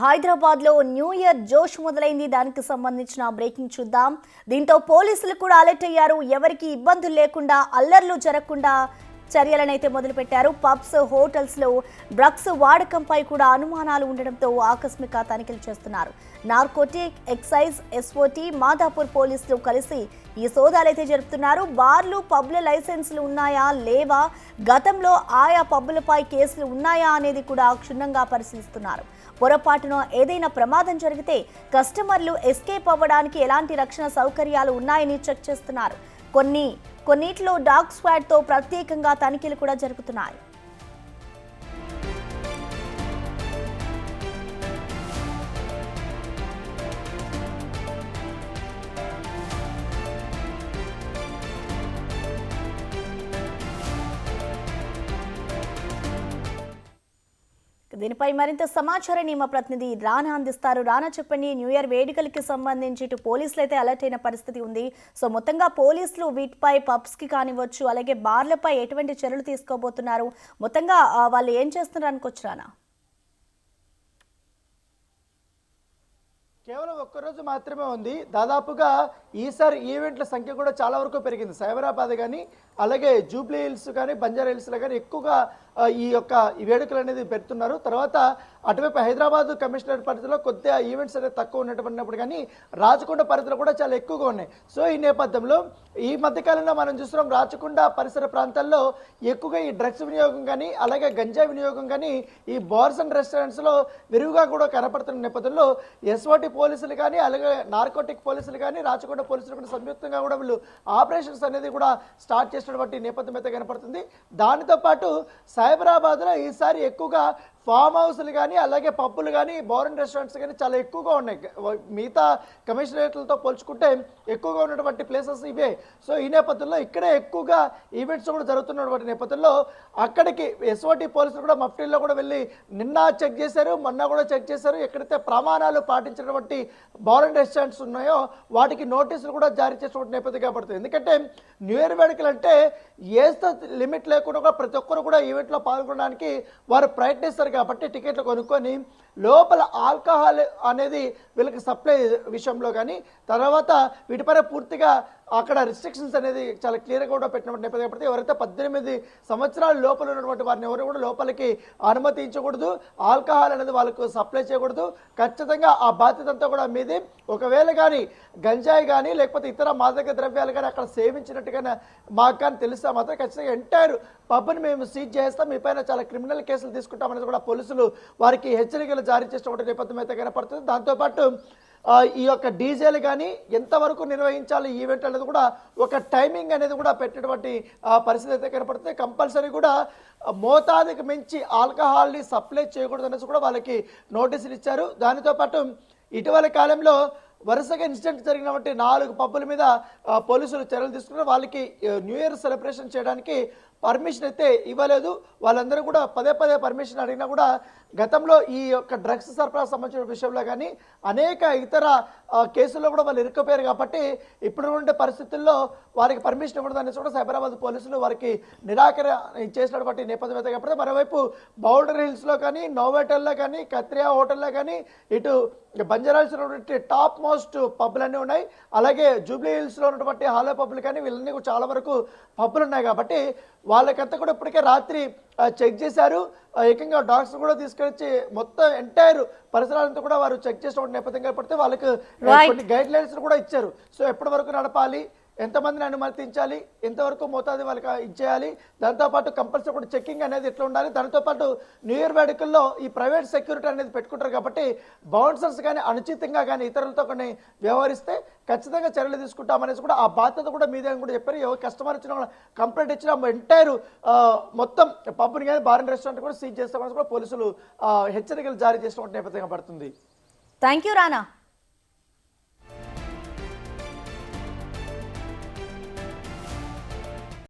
హైదరాబాద్ లో new year జోష్ మొదలైంది. దానికి సంబంధించిన బ్రేకింగ్ చూద్దాం. దీంతో పోలీసులు కూడా అలర్ట్ అయ్యారు. ఎవరికి ఇబ్బందులు లేకుండా, అల్లర్లు జరగకుండా చర్యలనైతే మొదలుపెట్టారు. పబ్స్, హోటల్స్ లో డ్రగ్స్ వాడకంపై కూడా అనుమానాలు ఉండడంతో ఆకస్మిక తనిఖీలు చేస్తున్నారు. నార్కోటిక్, ఎక్సైజ్, ఎస్ఓటీ, మాదాపూర్ పోలీసులు కలిసి ఈ సోదాలైతే జరుపుతున్నారు. బార్లు, పబ్ల లైసెన్సులు ఉన్నాయా లేవా, గతంలో ఆయా పబ్బులపై కేసులు ఉన్నాయా అనేది కూడా క్షుణ్ణంగా పరిశీలిస్తున్నారు. పొరపాటున ఏదైనా ప్రమాదం జరిగితే కస్టమర్లు ఎస్కేప్ అవ్వడానికి ఎలాంటి రక్షణ సౌకర్యాలు ఉన్నాయని చెక్ చేస్తున్నారు. కొన్నిట్లో డాగ్ స్క్వాడ్ తో ప్రత్యేకంగా తనిఖీలు కూడా జరుగుతున్నాయి. దీనిపై మరింత సమాచారాన్ని మా ప్రతినిధి రానా అందిస్తారు. రానా, చెప్పండి. న్యూ ఇయర్ వేడుకలకి సంబంధించి ఇటు పోలీసులు అయితే అలర్ట్ అయిన పరిస్థితి ఉంది. సో మొత్తంగా పోలీసులు వీటిపై పబ్స్ కి కానివ్వచ్చు, అలాగే బార్లపై ఎటువంటి చర్యలు తీసుకోబోతున్నారు, మొత్తంగా వాళ్ళు ఏం చేస్తున్నారు అనుకోవచ్చు రానా? కేవలం ఒక్కరోజు మాత్రమే ఉంది. దాదాపుగా ఈసారి ఈవెంట్ల సంఖ్య కూడా చాలా వరకు పెరిగింది. సైబరాబాద్ కానీ, అలాగే జూబ్లీ హిల్స్ కానీ, బంజారా హిల్స్లో కానీ ఎక్కువగా ఈ వేడుకలు అనేది పెడుతున్నారు. తర్వాత అటువైపు హైదరాబాద్ కమిషనరేట్ పరిధిలో కొద్దిగా ఈవెంట్స్ అనేది తక్కువ ఉన్నప్పుడు కానీ రాచకొండ పరిధిలో కూడా చాలా ఎక్కువగా ఉన్నాయి. సో ఈ నేపథ్యంలో ఈ మధ్యకాలంలో మనం చూస్తున్నాం, రాచకొండ పరిసర ప్రాంతాల్లో ఎక్కువగా ఈ డ్రగ్స్ వినియోగం కానీ, అలాగే గంజా వినియోగం కానీ ఈ బార్స్ అండ్ రెస్టారెంట్స్లో విరివిగా కూడా కనపడుతున్న నేపథ్యంలో ఎస్ఓటీ పోలీసులు కానీ, అలాగే నార్కోటిక్ పోలీసులు కానీ, రాచకొండ పోలీసులు కూడా సంయుక్తంగా కూడా వీళ్ళు ఆపరేషన్స్ అనేది కూడా స్టార్ట్ చేసినటువంటి నేపథ్యం అయితే కనపడుతుంది. దానితో పాటు సైబరాబాద్లో ఈసారి ఎక్కువగా ఫామ్ హౌస్లు కానీ, అలాగే పబ్బులు కానీ, బార్ అండ్ రెస్టారెంట్స్ కానీ చాలా ఎక్కువగా ఉన్నాయి. మిగతా కమిషనరేట్లతో పోల్చుకుంటే ఎక్కువగా ఉన్నటువంటి ప్లేసెస్ ఇవే. సో ఈ నేపథ్యంలో ఇక్కడే ఎక్కువగా ఈవెంట్స్ కూడా జరుగుతున్నటువంటి నేపథ్యంలో అక్కడికి ఎస్ఓటీ పోలీసులు కూడా మఫ్టీల్లో కూడా వెళ్ళి నిన్న చెక్ చేశారు, మొన్న కూడా చెక్ చేశారు. ఎక్కడైతే ప్రమాణాలు పాటించినటువంటి బార్ అండ్ రెస్టారెంట్స్ ఉన్నాయో వాటికి నోటీసులు కూడా జారీ చేసినటువంటి నేపథ్యం కాబడుతుంది. ఎందుకంటే న్యూ ఇయర్ వేడుకలు అంటే ఏస్తో లిమిట్ లేకుండా కూడా ప్రతి ఒక్కరు కూడా ఈవెంట్లో పాల్గొనడానికి వారు ప్రయత్నిస్తారు. కాబట్టి టికెట్లు కొనుక్కొని లోపల ఆల్కహాల్ అనేది వీళ్ళకి సప్లై విషయంలో కానీ, తర్వాత వీటిపైన పూర్తిగా అక్కడ రిస్ట్రిక్షన్స్ అనేది చాలా క్లియర్గా కూడా పెట్టినటువంటి నేపథ్యం కాబట్టి ఎవరైతే 18 సంవత్సరాల లోపల ఉన్నటువంటి వారిని ఎవరు కూడా లోపలికి అనుమతించకూడదు, ఆల్కహాల్ అనేది వాళ్ళకు సప్లై చేయకూడదు. ఖచ్చితంగా ఆ బాధ్యత అంతా కూడా మీది. ఒకవేళ కానీ గంజాయి కానీ, లేకపోతే ఇతర మాదక ద్రవ్యాలు కానీ అక్కడ సేవించినట్టుగా మాకు కానీ తెలిస్తే మాత్రం ఖచ్చితంగా ఎంటైర్ పబ్ని మేము సీజ్ చేస్తాం, మీ పైన చాలా క్రిమినల్ కేసులు తీసుకుంటామనేది కూడా పోలీసులు వారికి హెచ్చరికలు జారీ చేసినటువంటి నేపథ్యం అయితే కనపడుతుంది. దాంతోపాటు ఈ యొక్క డీజేలు కానీ ఎంతవరకు నిర్వహించాలి ఈవెంట్ అనేది కూడా ఒక టైమింగ్ అనేది కూడా పెట్టినటువంటి పరిస్థితి అయితే కనపడుతుంది. కంపల్సరీ కూడా మోతాదుకి మించి ఆల్కహాల్ని సప్లై చేయకూడదు అనేసి కూడా వాళ్ళకి నోటీసులు ఇచ్చారు. దానితో పాటు ఇటీవల కాలంలో వరుసగా ఇన్సిడెంట్ జరిగినటువంటి 4 పబ్బుల మీద పోలీసులు చర్యలు తీసుకున్నారు. వాళ్ళకి న్యూ ఇయర్ సెలబ్రేషన్ చేయడానికి పర్మిషన్ అయితే ఇవ్వలేదు. వాళ్ళందరూ కూడా పదే పర్మిషన్ అడిగినా కూడా గతంలో ఈ యొక్క డ్రగ్స్ సరఫరా సంబంధించిన విషయంలో కానీ అనేక ఇతర కేసుల్లో కూడా వాళ్ళు ఇరుక్కుపోయారు. కాబట్టి ఇప్పుడు ఉండే పరిస్థితుల్లో వారికి పర్మిషన్ ఇవ్వడం అనేసి కూడా సైబరాబాద్ పోలీసులు వారికి నిరాకరణ చేసినటువంటి నేపథ్యం అయితే కాబట్టి, మరోవైపు బౌండరీ హిల్స్లో కానీ, నోవోటెల్లో కానీ, కత్రియా హోటల్లో కానీ, ఇటు బంజారా హిల్స్లో ఉన్నటువంటి టాప్ మోస్ట్ పబ్బులన్నీ ఉన్నాయి. అలాగే జూబ్లీ హిల్స్లో ఉన్నటువంటి హాలో పబ్బులు కానీ వీళ్ళన్నీ కూడా చాలా వరకు పబ్బులు ఉన్నాయి. కాబట్టి వాళ్ళకంతా కూడా ఇప్పటికే రాత్రి చెక్ చేశారు. ఏకంగా డాగ్స్ కూడా తీసుకొచ్చి మొత్తం ఎంటైర్ పరిసరాలంతా కూడా వారు చెక్ చేసినటువంటి నేపథ్యం కాబట్టి వాళ్ళకి కొన్ని గైడ్ లైన్స్ కూడా ఇచ్చారు. సో ఎప్పటి వరకు నడపాలి, ఎంతమందిని అనుమతించాలి, ఎంతవరకు మోతాదు వాళ్ళకి ఇచ్చేయాలి, దాంతోపాటు కంపల్సరీ కూడా చెక్కింగ్ అనేది ఎట్లా ఉండాలి. దాంతోపాటు న్యూ ఇయర్ వేడుకల్లో ఈ ప్రైవేట్ సెక్యూరిటీ అనేది పెట్టుకుంటారు. కాబట్టి బౌన్సర్స్ కానీ అనుచితంగా కానీ ఇతరులతో కొన్ని వ్యవహరిస్తే ఖచ్చితంగా చర్యలు తీసుకుంటామనేసి కూడా ఆ బాధ్యత కూడా మీదే అని కూడా చెప్పారు. ఎవరు కస్టమర్ ఇచ్చినా కంప్లైంట్ ఇచ్చినా ఎంటైర్ మొత్తం పబ్ని కానీ, బార్ అండ్ రెస్టారెంట్ కూడా సీజ్ చేస్తామని కూడా పోలీసులు హెచ్చరికలు జారీ చేసినటువంటి నేపథ్యంగా పడుతుంది. Thank you Rana.